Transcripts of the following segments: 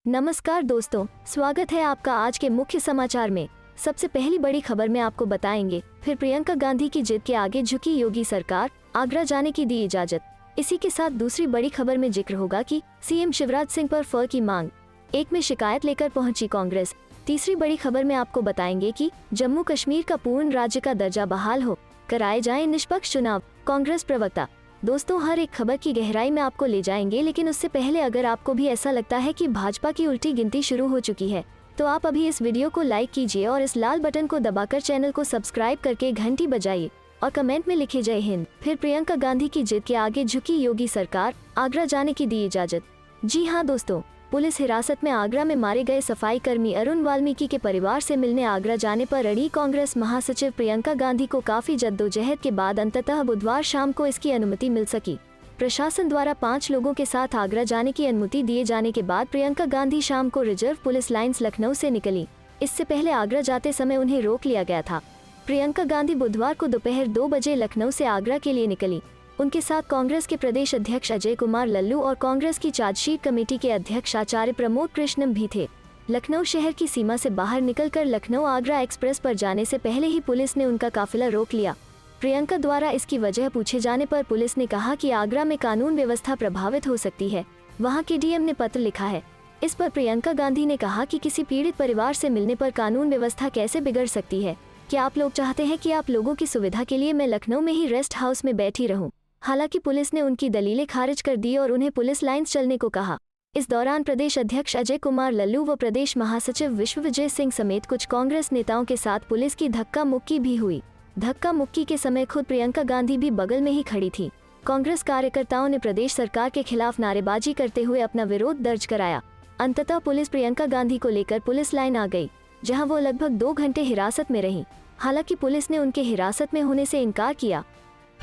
नमस्कार दोस्तों, स्वागत है आपका आज के मुख्य समाचार में। सबसे पहली बड़ी खबर में आपको बताएंगे, फिर प्रियंका गांधी की जिद के आगे झुकी योगी सरकार, आगरा जाने की दी इजाजत। इसी के साथ दूसरी बड़ी खबर में जिक्र होगा कि सीएम शिवराज सिंह पर फर की मांग, एक में शिकायत लेकर पहुंची कांग्रेस। तीसरी बड़ी खबर में आपको बताएंगे कि जम्मू कश्मीर का पूर्ण राज्य का दर्जा बहाल हो, कराए जाएं निष्पक्ष चुनाव, कांग्रेस प्रवक्ता। दोस्तों, हर एक खबर की गहराई में आपको ले जाएंगे, लेकिन उससे पहले अगर आपको भी ऐसा लगता है कि भाजपा की उल्टी गिनती शुरू हो चुकी है, तो आप अभी इस वीडियो को लाइक कीजिए और इस लाल बटन को दबाकर चैनल को सब्सक्राइब करके घंटी बजाइए और कमेंट में लिखे जय हिंद। फिर प्रियंका गांधी की जिद के आगे झुकी योगी सरकार, आगरा जाने की दी इजाजत। जी हाँ दोस्तों, पुलिस हिरासत में आगरा में मारे गए सफाई कर्मी अरुण वाल्मीकि के परिवार से मिलने आगरा जाने पर अड़ी कांग्रेस महासचिव प्रियंका गांधी को काफी जद्दोजहद के बाद अंततः बुधवार शाम को इसकी अनुमति मिल सकी। प्रशासन द्वारा 5 लोगों के साथ आगरा जाने की अनुमति दिए जाने के बाद प्रियंका गांधी शाम को रिजर्व पुलिस लाइन्स लखनऊ से निकली। इससे पहले आगरा जाते समय उन्हें रोक लिया गया था। प्रियंका गांधी बुधवार को दोपहर 2 बजे लखनऊ से आगरा के लिए निकली। उनके साथ कांग्रेस के प्रदेश अध्यक्ष अजय कुमार लल्लू और कांग्रेस की चार्जशीट कमेटी के अध्यक्ष आचार्य प्रमोद कृष्णम भी थे। लखनऊ शहर की सीमा से बाहर निकलकर लखनऊ आगरा एक्सप्रेस पर जाने से पहले ही पुलिस ने उनका काफिला रोक लिया। प्रियंका द्वारा इसकी वजह पूछे जाने पर पुलिस ने कहा कि आगरा में कानून व्यवस्था प्रभावित हो सकती है, वहां के डीएम ने पत्र लिखा है। इस पर प्रियंका गांधी ने कहा कि किसी पीड़ित परिवार से मिलने पर कानून व्यवस्था कैसे बिगड़ सकती है। क्या आप लोग चाहते हैं कि आप लोगों की सुविधा के लिए मैं लखनऊ में ही रेस्ट हाउस में बैठी रहूं? हालांकि पुलिस ने उनकी दलीलें खारिज कर दी और उन्हें पुलिस लाइन्स चलने को कहा। इस दौरान प्रदेश अध्यक्ष अजय कुमार लल्लू व प्रदेश महासचिव विश्वविजय सिंह समेत कुछ कांग्रेस नेताओं के साथ पुलिस की धक्का मुक्की भी हुई। धक्का मुक्की के समय खुद प्रियंका गांधी भी बगल में ही खड़ी थी। कांग्रेस कार्यकर्ताओं ने प्रदेश सरकार के खिलाफ नारेबाजी करते हुए अपना विरोध दर्ज कराया। अंततः पुलिस प्रियंका गांधी को लेकर पुलिस लाइन आ गई, जहाँ वो लगभग 2 घंटे हिरासत में रही। हालांकि पुलिस ने उनके हिरासत में होने से इनकार किया।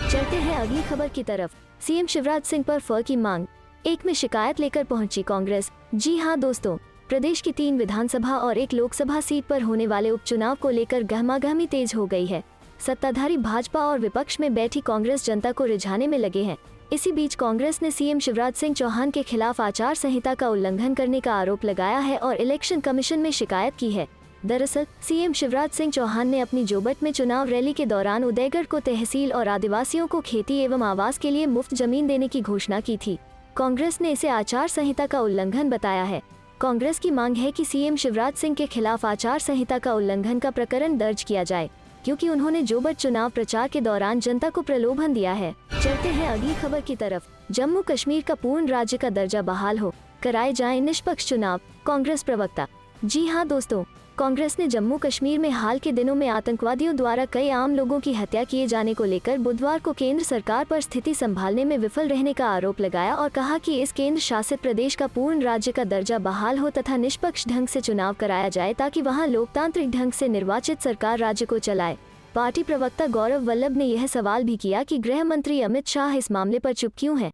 चलते हैं अगली खबर की तरफ। सीएम शिवराज सिंह पर फर की मांग, एक में शिकायत लेकर पहुंची कांग्रेस। जी हां दोस्तों, प्रदेश की 3 विधानसभा और 1 लोकसभा सीट पर होने वाले उपचुनाव को लेकर गहमागहमी तेज हो गई है। सत्ताधारी भाजपा और विपक्ष में बैठी कांग्रेस जनता को रिझाने में लगे हैं। इसी बीच कांग्रेस ने सीएम शिवराज सिंह चौहान के खिलाफ आचार संहिता का उल्लंघन करने का आरोप लगाया है और इलेक्शन कमीशन में शिकायत की है। दरअसल सीएम शिवराज सिंह चौहान ने अपनी जोबट में चुनाव रैली के दौरान उदयगढ़ को तहसील और आदिवासियों को खेती एवं आवास के लिए मुफ्त जमीन देने की घोषणा की थी। कांग्रेस ने इसे आचार संहिता का उल्लंघन बताया है। कांग्रेस की मांग है कि सीएम शिवराज सिंह के खिलाफ आचार संहिता का उल्लंघन का प्रकरण दर्ज किया जाए, क्योंकि उन्होंने जोबट चुनाव प्रचार के दौरान जनता को प्रलोभन दिया है। चलते हैं अगली खबर की तरफ। जम्मू कश्मीर का पूर्ण राज्य का दर्जा बहाल हो, कराए जाएं निष्पक्ष चुनाव, कांग्रेस प्रवक्ता। जी हाँ दोस्तों, कांग्रेस ने जम्मू कश्मीर में हाल के दिनों में आतंकवादियों द्वारा कई आम लोगों की हत्या किए जाने को लेकर बुधवार को केंद्र सरकार पर स्थिति संभालने में विफल रहने का आरोप लगाया और कहा कि इस केंद्र शासित प्रदेश का पूर्ण राज्य का दर्जा बहाल हो तथा निष्पक्ष ढंग से चुनाव कराया जाए, ताकि वहां लोकतांत्रिक ढंग से निर्वाचित सरकार राज्य को चलाए। पार्टी प्रवक्ता गौरव वल्लभ ने यह सवाल भी किया कि गृह मंत्री अमित शाह इस मामले पर चुप क्यों हैं।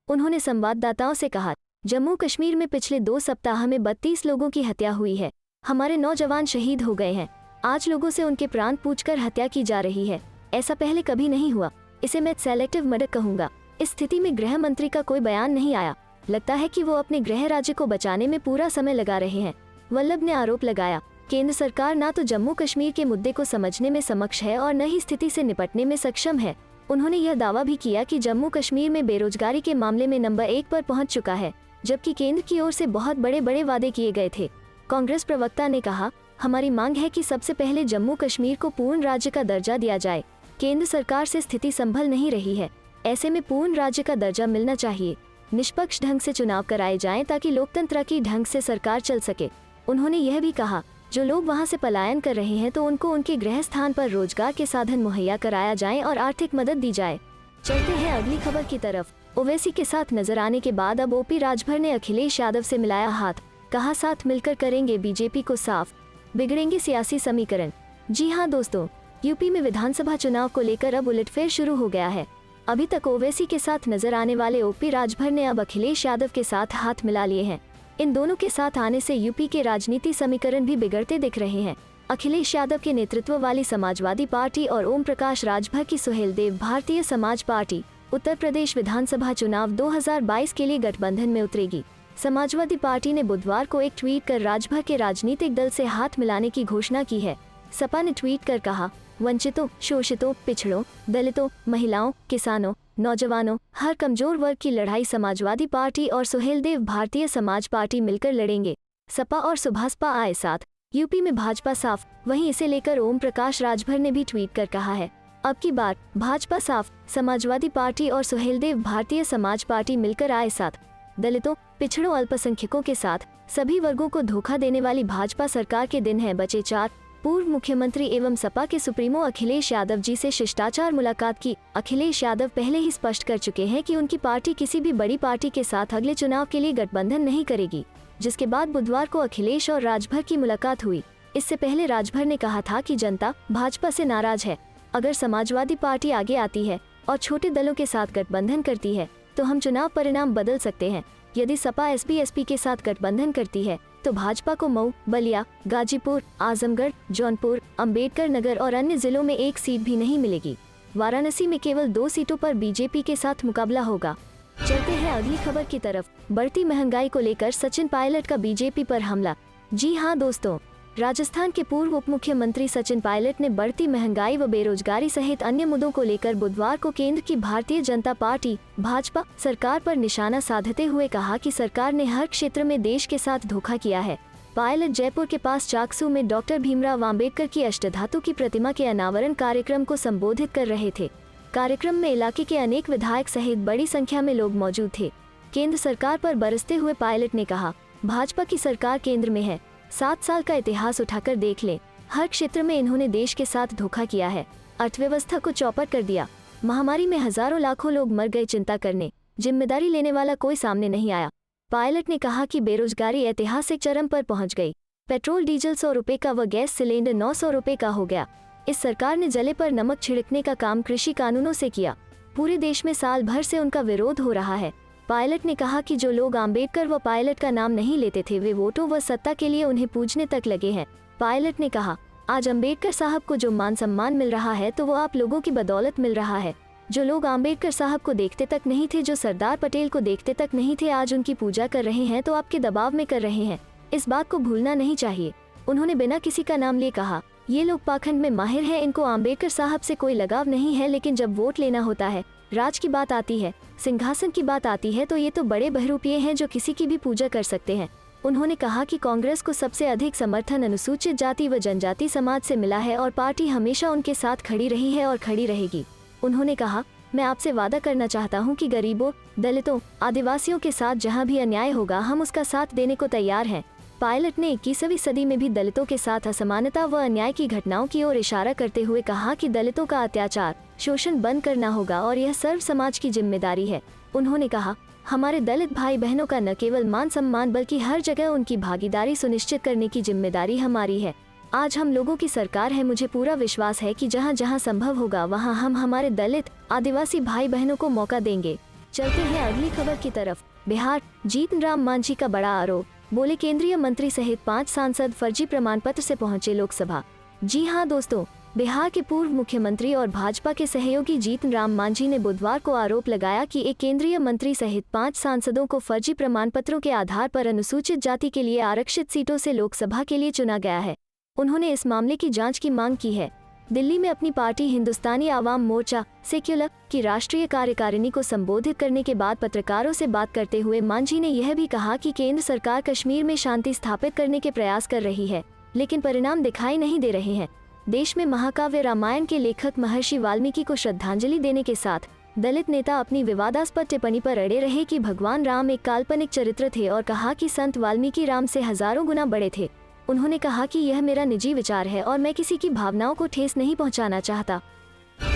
उन्होंने संवाददाताओं से कहा, जम्मू कश्मीर में पिछले 2 सप्ताह में 32 लोगों की हत्या हुई है। हमारे नौजवान शहीद हो गए हैं। आज लोगों से उनके प्राण पूछकर हत्या की जा रही है। ऐसा पहले कभी नहीं हुआ। इसे मैं सेलेक्टिव मर्डर कहूंगा। इस स्थिति में गृह मंत्री का कोई बयान नहीं आया। लगता है कि वो अपने गृह राज्य को बचाने में पूरा समय लगा रहे हैं। वल्लभ ने आरोप लगाया, केंद्र सरकार न तो जम्मू कश्मीर के मुद्दे को समझने में समक्ष है और न ही स्थिति से निपटने में सक्षम है। उन्होंने यह दावा भी किया कि जम्मू कश्मीर में बेरोजगारी के मामले में नंबर 1 पर पहुंच चुका है, जबकि केंद्र की ओर से बहुत बड़े बड़े वादे किए गए थे। कांग्रेस प्रवक्ता ने कहा, हमारी मांग है कि सबसे पहले जम्मू कश्मीर को पूर्ण राज्य का दर्जा दिया जाए। केंद्र सरकार से स्थिति संभल नहीं रही है। ऐसे में पूर्ण राज्य का दर्जा मिलना चाहिए। निष्पक्ष ढंग से चुनाव कराए जाएं ताकि लोकतंत्र की ढंग से सरकार चल सके। उन्होंने यह भी कहा, जो लोग वहां से पलायन कर रहे हैं तो उनको उनके गृह स्थान पर रोजगार के साधन मुहैया कराया जाए और आर्थिक मदद दी जाए। चलते हैं अगली खबर की तरफ। ओवैसी के साथ नजर आने के बाद अब ओपी राजभर ने अखिलेश यादव से मिलाया हाथ, कहा साथ मिलकर करेंगे बीजेपी को साफ, बिगड़ेंगे सियासी समीकरण। जी हां दोस्तों, यूपी में विधानसभा चुनाव को लेकर अब उलटफेर शुरू हो गया है। अभी तक ओवैसी के साथ नजर आने वाले ओपी राजभर ने अब अखिलेश यादव के साथ हाथ मिला लिए हैं। इन दोनों के साथ आने से यूपी के राजनीति समीकरण भी बिगड़ते दिख रहे हैं। अखिलेश यादव के नेतृत्व वाली समाजवादी पार्टी और ओम प्रकाश राजभर की सुहेलदेव भारतीय समाज पार्टी उत्तर प्रदेश विधानसभा चुनाव 2022 के लिए गठबंधन में उतरेगी। समाजवादी पार्टी ने बुधवार को एक ट्वीट कर राज्यभर के राजनीतिक दल से हाथ मिलाने की घोषणा की है। सपा ने ट्वीट कर कहा, वंचितों, शोषितों, पिछड़ों, दलितों, महिलाओं, किसानों, नौजवानों, हर कमजोर वर्ग की लड़ाई समाजवादी पार्टी और सुहेलदेव भारतीय समाज पार्टी मिलकर लड़ेंगे। सपा और सुभासपा आए साथ, यूपी में भाजपा साफ। वहीं इसे लेकर ओम प्रकाश राजभर ने भी ट्वीट कर कहा है, अब की बार भाजपा साफ, समाजवादी पार्टी और सुहेलदेव भारतीय समाज पार्टी मिलकर आए साथ। दलितों, पिछड़ों, अल्पसंख्यकों के साथ सभी वर्गों को धोखा देने वाली भाजपा सरकार के दिन है बचे चार। पूर्व मुख्यमंत्री एवं सपा के सुप्रीमो अखिलेश यादव जी से शिष्टाचार मुलाकात की। अखिलेश यादव पहले ही स्पष्ट कर चुके हैं कि उनकी पार्टी किसी भी बड़ी पार्टी के साथ अगले चुनाव के लिए गठबंधन नहीं करेगी, जिसके बाद बुधवार को अखिलेश और राजभर की मुलाकात हुई। इससे पहले राजभर ने कहा था कि जनता भाजपा से नाराज है। अगर समाजवादी पार्टी आगे आती है और छोटे दलों के साथ गठबंधन करती है तो हम चुनाव परिणाम बदल सकते हैं। यदि सपा एसपी के साथ गठबंधन करती है तो भाजपा को मऊ, बलिया, गाजीपुर, आजमगढ़, जौनपुर, अंबेडकर नगर और अन्य जिलों में एक सीट भी नहीं मिलेगी। वाराणसी में केवल 2 सीटों पर बीजेपी के साथ मुकाबला होगा। चलते हैं अगली खबर की तरफ। बढ़ती महंगाई को लेकर सचिन पायलट का बीजेपी पर हमला। जी हां दोस्तों, राजस्थान के पूर्व उप मुख्यमंत्री सचिन पायलट ने बढ़ती महंगाई व बेरोजगारी सहित अन्य मुद्दों को लेकर बुधवार को केंद्र की भारतीय जनता पार्टी भाजपा सरकार पर निशाना साधते हुए कहा कि सरकार ने हर क्षेत्र में देश के साथ धोखा किया है। पायलट जयपुर के पास चाकसू में डॉक्टर भीमराव आम्बेडकर की अष्टधातु की प्रतिमा के अनावरण कार्यक्रम को संबोधित कर रहे थे। कार्यक्रम में इलाके के अनेक विधायक सहित बड़ी संख्या में लोग मौजूद थे। केंद्र सरकार पर बरसते हुए पायलट ने कहा, भाजपा की सरकार केंद्र में है। 7 साल का इतिहास उठाकर देख लें, हर क्षेत्र में इन्होंने देश के साथ धोखा किया है, अर्थव्यवस्था को चौपट कर दिया। महामारी में हजारों लाखों लोग मर गए, चिंता करने जिम्मेदारी लेने वाला कोई सामने नहीं आया। पायलट ने कहा कि बेरोजगारी ऐतिहासिक चरम पर पहुंच गई। पेट्रोल डीजल 100 रुपए का व गैस सिलेंडर 900 रुपए का हो गया। इस सरकार ने जले पर नमक छिड़कने का काम कृषि कानूनों से किया। पूरे देश में साल भर से उनका विरोध हो रहा है। पायलट ने कहा कि जो लोग आम्बेडकर व पायलट का नाम नहीं लेते थे वे वोटों व सत्ता के लिए उन्हें पूजने तक लगे हैं। पायलट ने कहा, आज अम्बेडकर साहब को जो मान सम्मान मिल रहा है तो वो आप लोगों की बदौलत मिल रहा है। जो लोग आम्बेडकर साहब को देखते तक नहीं थे, जो सरदार पटेल को देखते तक नहीं थे, आज उनकी पूजा कर रहे हैं तो आपके दबाव में कर रहे हैं। इस बात को भूलना नहीं चाहिए। उन्होंने बिना किसी का नाम लिए कहा, ये लोग पाखंड में माहिर हैं, इनको आम्बेडकर साहब से कोई लगाव नहीं है, लेकिन जब वोट लेना होता है, राज की बात आती है, सिंहासन की बात आती है तो ये तो बड़े बहरूपिये हैं जो किसी की भी पूजा कर सकते हैं। उन्होंने कहा कि कांग्रेस को सबसे अधिक समर्थन अनुसूचित जाति व जनजाति समाज से मिला है और पार्टी हमेशा उनके साथ खड़ी रही है और खड़ी रहेगी। उन्होंने कहा, मैं आपसे वादा करना चाहता हूं कि गरीबों, दलितों, आदिवासियों के साथ जहां भी अन्याय होगा हम उसका साथ देने को तैयार हैं। पायलट ने 21वीं सदी में भी दलितों के साथ असमानता व अन्याय की घटनाओं की ओर इशारा करते हुए कहा कि दलितों का अत्याचार, शोषण बंद करना होगा और यह सर्व समाज की जिम्मेदारी है। उन्होंने कहा, हमारे दलित भाई बहनों का न केवल मान सम्मान बल्कि हर जगह उनकी भागीदारी सुनिश्चित करने की जिम्मेदारी हमारी है। आज हम लोगों की सरकार है। मुझे पूरा विश्वास है कि जहां जहां संभव होगा वहां हम हमारे दलित, आदिवासी भाई बहनों को मौका देंगे। चलते हैं अगली खबर की तरफ। बिहार, जीतन राम मांझी का बड़ा आरोप। बोले केंद्रीय मंत्री सहित 5 सांसद फर्जी प्रमाण पत्र से पहुंचे लोकसभा। जी हां दोस्तों, बिहार के पूर्व मुख्यमंत्री और भाजपा के सहयोगी जीतन राम मांझी ने बुधवार को आरोप लगाया कि एक केंद्रीय मंत्री सहित 5 सांसदों को फर्जी प्रमाण पत्रों के आधार पर अनुसूचित जाति के लिए आरक्षित सीटों से लोकसभा के लिए चुना गया है। उन्होंने इस मामले की जांच की मांग की है। दिल्ली में अपनी पार्टी हिंदुस्तानी आवाम मोर्चा सेक्युलर की राष्ट्रीय कार्यकारिणी को संबोधित करने के बाद पत्रकारों से बात करते हुए मांझी ने यह भी कहा कि केंद्र सरकार कश्मीर में शांति स्थापित करने के प्रयास कर रही है, लेकिन परिणाम दिखाई नहीं दे रहे हैं। देश में महाकाव्य रामायण के लेखक महर्षि वाल्मीकि को श्रद्धांजलि देने के साथ दलित नेता अपनी विवादास्पद टिप्पणी पर अड़े रहे कि भगवान राम एक काल्पनिक चरित्र थे और कहा कि संत वाल्मीकि राम से हजारों गुना बड़े थे। उन्होंने कहा कि यह मेरा निजी विचार है और मैं किसी की भावनाओं को ठेस नहीं पहुंचाना चाहता।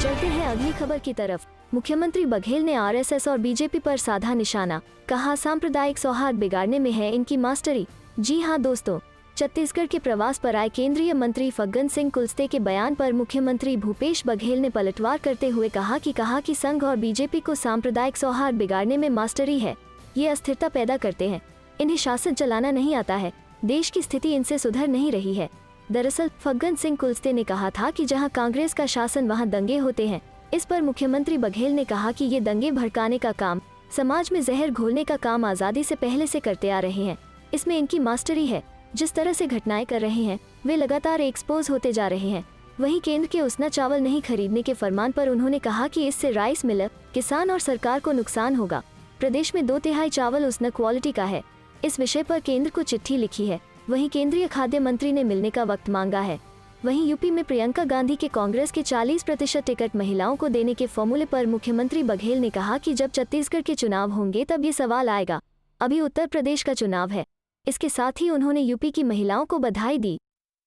चलते हैं अगली खबर की तरफ। मुख्यमंत्री बघेल ने आरएसएस और बीजेपी पर साधा निशाना, कहा सांप्रदायिक सौहार्द बिगाड़ने में है इनकी मास्टरी। जी हां दोस्तों, छत्तीसगढ़ के प्रवास पर आए केंद्रीय मंत्री फग्गन सिंह कुलस्ते के बयान पर मुख्यमंत्री भूपेश बघेल ने पलटवार करते हुए कहा कि संघ और बीजेपी को सांप्रदायिक सौहार्द बिगाड़ने में मास्टरी है। ये अस्थिरता पैदा करते हैं, इन्हें शासन चलाना नहीं आता है। देश की स्थिति इनसे सुधर नहीं रही है। दरअसल फग्गन सिंह कुलस्ते ने कहा था कि जहां कांग्रेस का शासन वहां दंगे होते हैं। इस पर मुख्यमंत्री बघेल ने कहा कि ये दंगे भड़काने का काम समाज में जहर घोलने का काम आज़ादी से पहले से करते आ रहे हैं। इसमें इनकी मास्टरी है। जिस तरह से घटनाएं कर रहे हैं वे लगातार एक्सपोज होते जा रहे हैं। वहीं केंद्र के उसना चावल नहीं खरीदने के फरमान पर उन्होंने कहा कि इससे राइस मिलर, किसान और सरकार को नुकसान होगा। प्रदेश में 2/3 चावल उसना क्वालिटी का है। इस विषय पर केंद्र को चिट्ठी लिखी है। वहीं केंद्रीय खाद्य मंत्री ने मिलने का वक्त मांगा है। वहीं यूपी में प्रियंका गांधी के कांग्रेस के 40% टिकट महिलाओं को देने के फॉर्मूले पर मुख्यमंत्री बघेल ने कहा कि जब छत्तीसगढ़ के चुनाव होंगे तब ये सवाल आएगा। अभी उत्तर प्रदेश का चुनाव है। इसके साथ ही उन्होंने यूपी की महिलाओं को बधाई दी।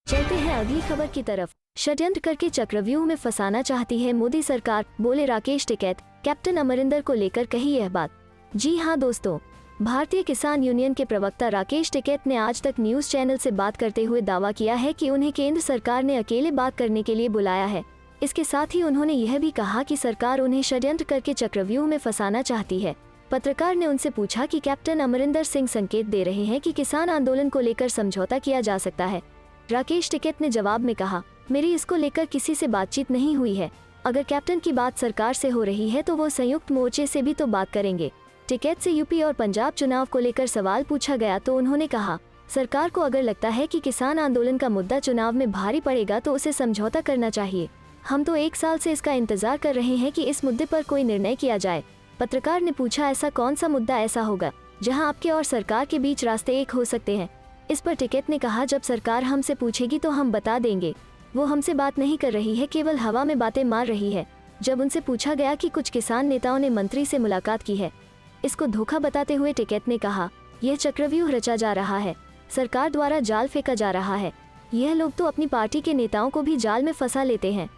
चलते हैं अगली खबर की तरफ। षड्यंत्र करके चक्रव्यूह में फंसाना चाहती है मोदी सरकार, बोले राकेश टिकैत। कैप्टन अमरिंदर को लेकर कही यह बात। जी हां दोस्तों, भारतीय किसान यूनियन के प्रवक्ता राकेश टिकैत ने आज तक न्यूज चैनल से बात करते हुए दावा किया है कि उन्हें केंद्र सरकार ने अकेले बात करने के लिए बुलाया है। इसके साथ ही उन्होंने यह भी कहा कि सरकार उन्हें षड्यंत्र करके चक्रव्यूह में फंसाना चाहती है। पत्रकार ने उनसे पूछा कि कैप्टन अमरिंदर सिंह संकेत दे रहे हैं कि किसान आंदोलन को लेकर समझौता किया जा सकता है। राकेश टिकैत ने जवाब में कहा, मेरी इसको लेकर किसी से बातचीत नहीं हुई है। अगर कैप्टन की बात सरकार से हो रही है तो वो संयुक्त मोर्चे से भी तो बात करेंगे। टिकैत से यूपी और पंजाब चुनाव को लेकर सवाल पूछा गया तो उन्होंने कहा, सरकार को अगर लगता है कि किसान आंदोलन का मुद्दा चुनाव में भारी पड़ेगा तो उसे समझौता करना चाहिए। हम तो 1 साल से इसका इंतजार कर रहे हैं कि इस मुद्दे पर कोई निर्णय किया जाए। पत्रकार ने पूछा, ऐसा कौन सा मुद्दा ऐसा होगा जहां आपके और सरकार के बीच रास्ते एक हो सकते हैं? इस पर टिकैत ने कहा, जब सरकार हमसे पूछेगी तो हम बता देंगे। वो हमसे बात नहीं कर रही है, केवल हवा में बातें मार रही है। जब उनसे पूछा गया कि कुछ किसान नेताओं ने मंत्री से मुलाकात की है, इसको धोखा बताते हुए टिकैत ने कहा, यह चक्रव्यूह रचा जा रहा है, सरकार द्वारा जाल फेंका जा रहा है। यह लोग तो अपनी पार्टी के नेताओं को भी जाल में फंसा लेते हैं।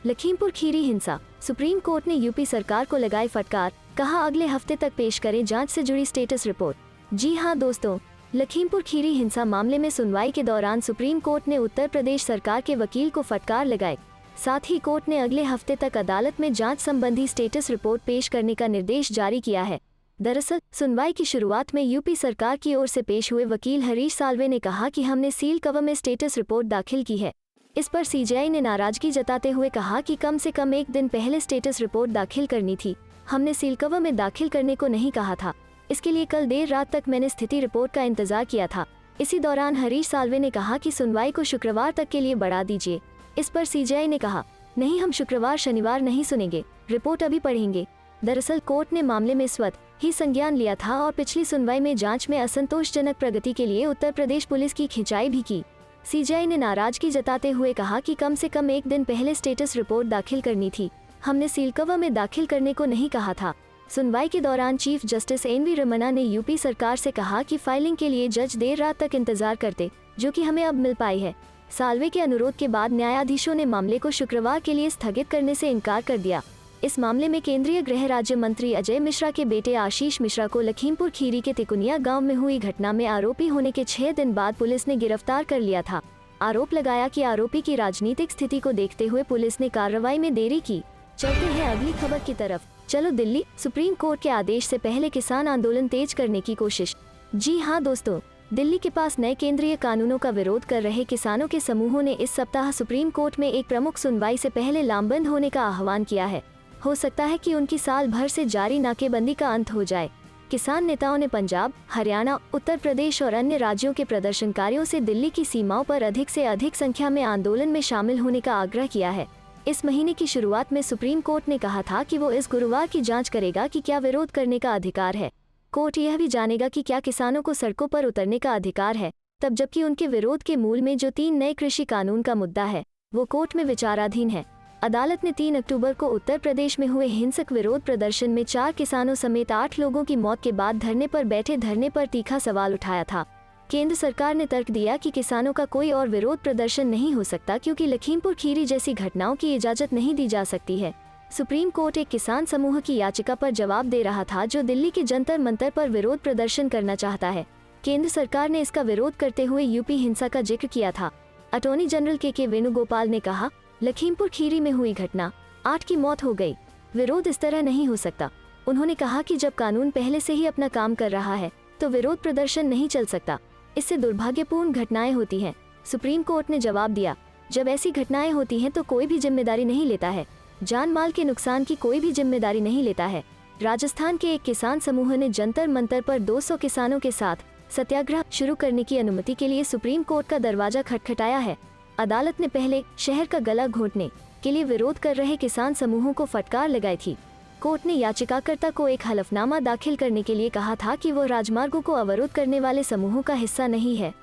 लखीमपुर खीरी हिंसा, सुप्रीम कोर्ट ने यूपी सरकार को लगाई फटकार, कहा अगले हफ्ते तक पेश करें जांच से जुड़ी स्टेटस रिपोर्ट। जी हां दोस्तों, लखीमपुर खीरी हिंसा मामले में सुनवाई के दौरान सुप्रीम कोर्ट ने उत्तर प्रदेश सरकार के वकील को फटकार लगाई। साथ ही कोर्ट ने अगले हफ्ते तक अदालत में जांच संबंधी स्टेटस रिपोर्ट पेश करने का निर्देश जारी किया है। दरअसल सुनवाई की शुरुआत में यूपी सरकार की ओर से पेश हुए वकील हरीश साल्वे ने कहा कि हमने सील कवर में स्टेटस रिपोर्ट दाखिल की है। इस पर सीजेआई ने नाराजगी जताते हुए कहा कि कम से कम 1 दिन पहले स्टेटस रिपोर्ट दाखिल करनी थी। हमने सील कवर में दाखिल करने को नहीं कहा था। इसके लिए कल देर रात तक मैंने स्थिति रिपोर्ट का इंतजार किया था। इसी दौरान हरीश साल्वे ने कहा कि सुनवाई को शुक्रवार तक के लिए बढ़ा दीजिए। इस पर सीजेआई ने कहा, नहीं, हम शुक्रवार शनिवार नहीं सुनेंगे, रिपोर्ट अभी पढ़ेंगे। दरअसल कोर्ट ने मामले में स्वतः ही संज्ञान लिया था और पिछली सुनवाई में जांच में असंतोषजनक प्रगति के लिए उत्तर प्रदेश पुलिस की खिंचाई भी की। सीजेआई ने नाराजगी जताते हुए कहा कि कम से कम 1 दिन पहले स्टेटस रिपोर्ट दाखिल करनी थी। हमने सील कवर में दाखिल करने को नहीं कहा था। सुनवाई के दौरान चीफ जस्टिस एनवी रमन्ना ने यूपी सरकार से कहा कि फाइलिंग के लिए जज देर रात तक इंतजार करते, जो कि हमें अब मिल पाई है। साल्वे के अनुरोध के बाद न्यायाधीशों ने मामले को शुक्रवार के लिए स्थगित करने से इनकार कर दिया। इस मामले में केंद्रीय गृह राज्य मंत्री अजय मिश्रा के बेटे आशीष मिश्रा को लखीमपुर खीरी के तिकुनिया गांव में हुई घटना में आरोपी होने के 6 दिन बाद पुलिस ने गिरफ्तार कर लिया था। आरोप लगाया कि आरोपी की राजनीतिक स्थिति को देखते हुए पुलिस ने कार्रवाई में देरी की। चलते हैं अगली खबर की तरफ। चलो दिल्ली, सुप्रीम कोर्ट के आदेश से पहले किसान आंदोलन तेज करने की कोशिश। जी हां दोस्तों, दिल्ली के पास नए केंद्रीय कानूनों का विरोध कर रहे किसानों के समूहों ने इस सप्ताह सुप्रीम कोर्ट में एक प्रमुख सुनवाई से पहले लामबंद होने का आह्वान किया है। हो सकता है कि उनकी साल भर से जारी नाकेबंदी का अंत हो जाए। किसान नेताओं ने पंजाब, हरियाणा, उत्तर प्रदेश और अन्य राज्यों के प्रदर्शनकारियों से दिल्ली की सीमाओं पर अधिक से अधिक संख्या में आंदोलन में शामिल होने का आग्रह किया है। इस महीने की शुरुआत में सुप्रीम कोर्ट ने कहा था कि वो इस गुरुवार की जांच करेगा कि क्या विरोध करने का अधिकार है। कोर्ट यह भी जानेगा कि क्या किसानों को सड़कों पर उतरने का अधिकार है, तब जबकि उनके विरोध के मूल में जो 3 नए कृषि कानून का मुद्दा है वो कोर्ट में विचाराधीन है। अदालत ने 3 अक्टूबर को उत्तर प्रदेश में हुए हिंसक विरोध प्रदर्शन में 4 किसानों समेत 8 लोगों की मौत के बाद धरने पर बैठे धरने पर तीखा सवाल उठाया था। केंद्र सरकार ने तर्क दिया कि किसानों का कोई और विरोध प्रदर्शन नहीं हो सकता क्योंकि लखीमपुर खीरी जैसी घटनाओं की इजाजत नहीं दी जा सकती है। सुप्रीम कोर्ट एक किसान समूह की याचिका पर जवाब दे रहा था जो दिल्ली के जंतर मंतर पर विरोध प्रदर्शन करना चाहता है। केंद्र सरकार ने इसका विरोध करते हुए यूपी हिंसा का जिक्र किया था। अटॉर्नी जनरल के वेणुगोपाल ने कहा, लखीमपुर खीरी में हुई घटना, 8 की मौत हो गई, विरोध इस तरह नहीं हो सकता। उन्होंने कहा कि जब कानून पहले से ही अपना काम कर रहा है तो विरोध प्रदर्शन नहीं चल सकता, इससे दुर्भाग्यपूर्ण घटनाएं होती हैं। सुप्रीम कोर्ट ने जवाब दिया, जब ऐसी घटनाएं होती हैं तो कोई भी जिम्मेदारी नहीं लेता है। जान माल के नुकसान की कोई भी जिम्मेदारी नहीं लेता है। राजस्थान के एक किसान समूह ने जंतर मंतर पर 200 किसानों के साथ सत्याग्रह शुरू करने की अनुमति के लिए सुप्रीम कोर्ट का दरवाजा खटखटाया है। अदालत ने पहले शहर का गला घोंटने के लिए विरोध कर रहे किसान समूहों को फटकार लगाई थी। कोर्ट ने याचिकाकर्ता को एक हलफनामा दाखिल करने के लिए कहा था कि वो राजमार्गों को अवरुद्ध करने वाले समूहों का हिस्सा नहीं है।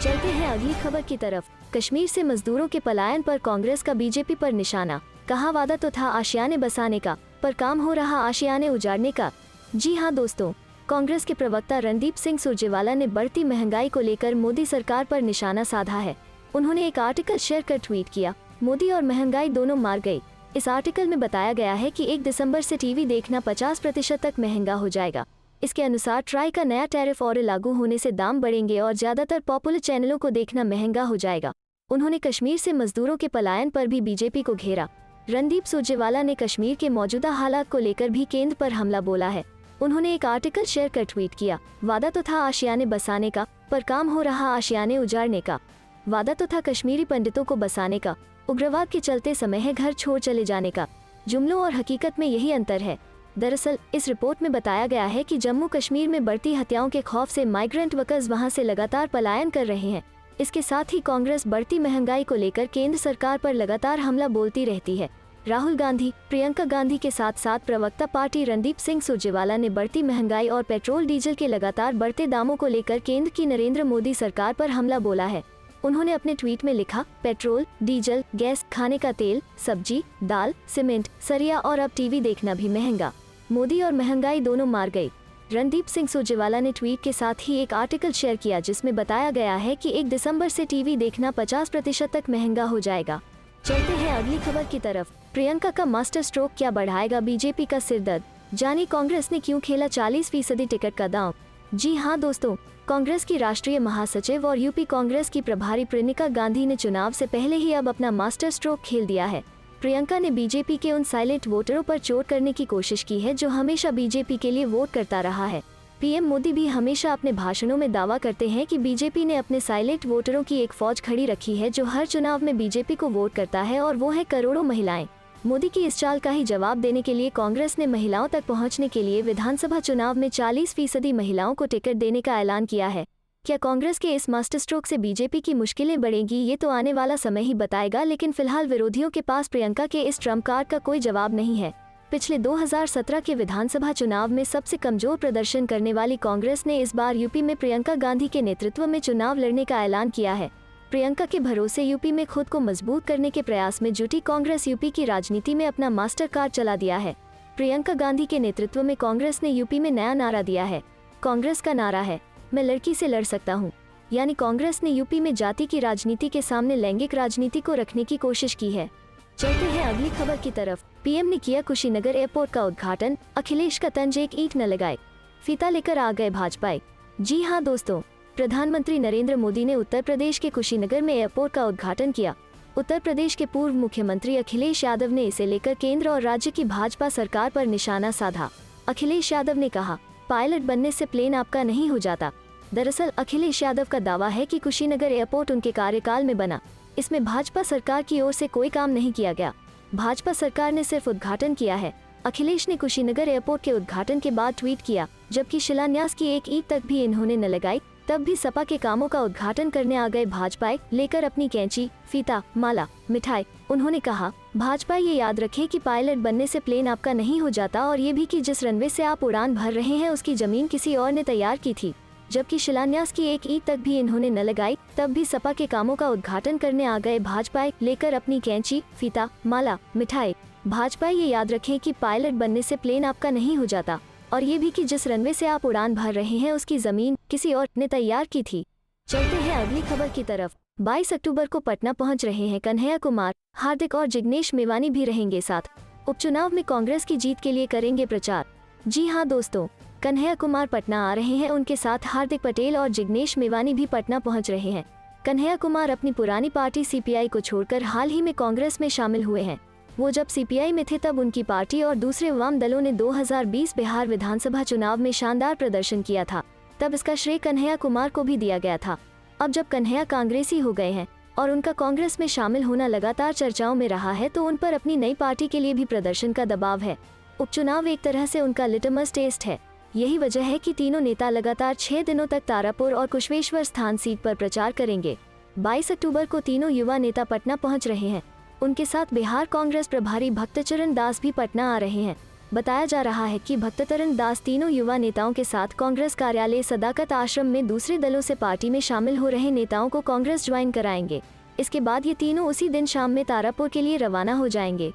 चलते हैं अगली खबर की तरफ। कश्मीर से मजदूरों के पलायन पर कांग्रेस का बीजेपी पर निशाना। कहा वादा तो था आशियाने बसाने का, पर काम हो रहा आशियाने उजाड़ने का। जी हाँ दोस्तों, कांग्रेस के प्रवक्ता रणदीप सिंह सुरजेवाला ने बढ़ती महंगाई को लेकर मोदी सरकार पर निशाना साधा है। उन्होंने एक आर्टिकल शेयर कर ट्वीट किया, मोदी और महंगाई दोनों मार गई। इस आर्टिकल में बताया गया है कि 1 दिसंबर से टीवी देखना 50% तक महंगा हो जाएगा। इसके अनुसार ट्राई का नया टैरिफ और लागू होने से दाम बढ़ेंगे और ज्यादातर पॉपुलर चैनलों को देखना महंगा हो जाएगा। उन्होंने कश्मीर से मजदूरों के पलायन पर भी बीजेपी को घेरा। रणदीप सुरजेवाला ने कश्मीर के मौजूदा हालात को लेकर भी केंद्र पर हमला बोला है। उन्होंने एक आर्टिकल शेयर कर ट्वीट किया, वादा तो था आशियाने बसाने का, पर काम हो रहा आशियाने उजाड़ने का। वादा तो था कश्मीरी पंडितों को बसाने का, उग्रवाद के चलते समय है घर छोड़ चले जाने का। जुमलों और हकीकत में यही अंतर है। दरअसल इस रिपोर्ट में बताया गया है कि जम्मू कश्मीर में बढ़ती हत्याओं के खौफ से माइग्रेंट वर्कर्स वहां से लगातार पलायन कर रहे हैं। इसके साथ ही कांग्रेस बढ़ती महंगाई को लेकर केंद्र सरकार पर लगातार हमला बोलती रहती है। राहुल गांधी, प्रियंका गांधी के साथ साथ प्रवक्ता पार्टी रणदीप सिंह सुरजेवाला ने बढ़ती महंगाई और पेट्रोल डीजल के लगातार बढ़ते दामों को लेकर केंद्र की नरेंद्र मोदी सरकार पर हमला बोला है। उन्होंने अपने ट्वीट में लिखा, पेट्रोल, डीजल, गैस, खाने का तेल, सब्जी, दाल, सीमेंट, सरिया और अब टीवी देखना भी महंगा। मोदी और महंगाई दोनों मार गई। रणदीप सिंह सुरजेवाला ने ट्वीट के साथ ही एक आर्टिकल शेयर किया जिसमें बताया गया है कि 1 दिसंबर से टीवी देखना 50% तक महंगा हो जाएगा। चलते हैं अगली खबर की तरफ। प्रियंका का मास्टर स्ट्रोक क्या बढ़ाएगा बीजेपी का सिरदर्द। जानिए कांग्रेस ने क्यों खेला 40% टिकट का दांव। जी हाँ दोस्तों, कांग्रेस की राष्ट्रीय महासचिव और यूपी कांग्रेस की प्रभारी प्रियंका गांधी ने चुनाव से पहले ही अब अपना मास्टर स्ट्रोक खेल दिया है। प्रियंका ने बीजेपी के उन साइलेंट वोटरों पर चोट करने की कोशिश की है जो हमेशा बीजेपी के लिए वोट करता रहा है। पीएम मोदी भी हमेशा अपने भाषणों में दावा करते हैं कि बीजेपी ने अपने साइलेंट वोटरों की एक फौज खड़ी रखी है जो हर चुनाव में बीजेपी को वोट करता है, और वो है करोड़ों महिलाएं। मोदी की इस चाल का ही जवाब देने के लिए कांग्रेस ने महिलाओं तक पहुंचने के लिए विधानसभा चुनाव में 40% महिलाओं को टिकट देने का ऐलान किया है। क्या कांग्रेस के इस मास्टर स्ट्रोक से बीजेपी की मुश्किलें बढ़ेंगी, ये तो आने वाला समय ही बताएगा, लेकिन फिलहाल विरोधियों के पास प्रियंका के इस ट्रम्प कार्ड का कोई जवाब नहीं है। पिछले 2017 के विधानसभा चुनाव में सबसे कमजोर प्रदर्शन करने वाली कांग्रेस ने इस बार यूपी में प्रियंका गांधी के नेतृत्व में चुनाव लड़ने का ऐलान किया है। प्रियंका के भरोसे यूपी में खुद को मजबूत करने के प्रयास में जुटी कांग्रेस यूपी की राजनीति में अपना मास्टर कार्ड चला दिया है। प्रियंका गांधी के नेतृत्व में कांग्रेस ने यूपी में नया नारा दिया है। कांग्रेस का नारा है, मैं लड़की से लड़ सकता हूँ। यानी कांग्रेस ने यूपी में जाति की राजनीति के सामने लैंगिक राजनीति को रखने की कोशिश की है। चलते हैं अगली खबर की तरफ। पीएम ने किया कुशीनगर एयरपोर्ट का उद्घाटन, अखिलेश का तंज एक ईंट न लगाए, फीता लेकर आ गए भाजपाई। जी हाँ दोस्तों, प्रधानमंत्री नरेंद्र मोदी ने उत्तर प्रदेश के कुशीनगर में एयरपोर्ट का उद्घाटन किया। उत्तर प्रदेश के पूर्व मुख्यमंत्री अखिलेश यादव ने इसे लेकर केंद्र और राज्य की भाजपा सरकार पर निशाना साधा। अखिलेश यादव ने कहा, पायलट बनने से प्लेन आपका नहीं हो जाता। दरअसल अखिलेश यादव का दावा है कि कुशीनगर एयरपोर्ट उनके कार्यकाल में बना। इसमें भाजपा सरकार की ओर से कोई काम नहीं किया गया। भाजपा सरकार ने सिर्फ उद्घाटन किया है। अखिलेश ने कुशीनगर एयरपोर्ट के उद्घाटन के बाद ट्वीट किया, जबकि शिलान्यास की एक ईंट तक भी इन्होंने न लगाई, तब भी सपा के कामों का उद्घाटन करने आ गए भाजपाई, लेकर अपनी कैंची, फीता, माला, मिठाई। उन्होंने कहा, भाजपा ये याद रखे कि पायलट बनने से प्लेन आपका नहीं हो जाता, और ये भी कि जिस रनवे से आप उड़ान भर रहे हैं उसकी जमीन किसी और ने तैयार की थी। जबकि शिलान्यास की एक ईंट तक भी इन्होंने न लगाई, तब भी सपा के कामों का उद्घाटन करने आ गए भाजपाई, लेकर अपनी कैंची, फीता, माला, मिठाई। भाजपा ये याद रखें कि पायलट बनने से प्लेन आपका नहीं हो जाता, और ये भी कि जिस रनवे से आप उड़ान भर रहे हैं उसकी जमीन किसी और ने तैयार की थी। चलते हैं अगली खबर की तरफ। 22 अक्टूबर को पटना पहुंच रहे हैं कन्हैया कुमार, हार्दिक और जिग्नेश मेवानी भी रहेंगे साथ। उपचुनाव में कांग्रेस की जीत के लिए करेंगे प्रचार। जी हाँ दोस्तों, कन्हैया कुमार पटना आ रहे हैं, उनके साथ हार्दिक पटेल और जिग्नेश मेवानी भी पटना पहुंच रहे हैं। कन्हैया कुमार अपनी पुरानी पार्टी सीपीआई को छोड़कर हाल ही में कांग्रेस में शामिल हुए हैं। वो जब सीपीआई में थे तब उनकी पार्टी और दूसरे वाम दलों ने 2020 बिहार विधानसभा चुनाव में शानदार प्रदर्शन किया था। तब इसका श्रेय कन्हैया कुमार को भी दिया गया था। अब जब कन्हैया कांग्रेसी हो गए हैं और उनका कांग्रेस में शामिल होना लगातार चर्चाओं में रहा है, तो उन पर अपनी नई पार्टी के लिए भी प्रदर्शन का दबाव है। उपचुनाव एक तरह से उनका लिटमस टेस्ट है। यही वजह है कि तीनों नेता लगातार 6 दिनों तक तारापुर और कुशवेश्वर स्थान सीट पर प्रचार करेंगे। 22 अक्टूबर को तीनों युवा नेता पटना पहुंच रहे हैं। उनके साथ बिहार कांग्रेस प्रभारी भक्तचरण दास भी पटना आ रहे हैं। बताया जा रहा है कि भक्तचरण दास तीनों युवा नेताओं के साथ कांग्रेस कार्यालय सदाकत आश्रम में दूसरे दलों से पार्टी में शामिल हो रहे नेताओं को कांग्रेस ज्वाइन कराएंगे। इसके बाद ये तीनों उसी दिन शाम में तारापुर के लिए रवाना हो जाएंगे।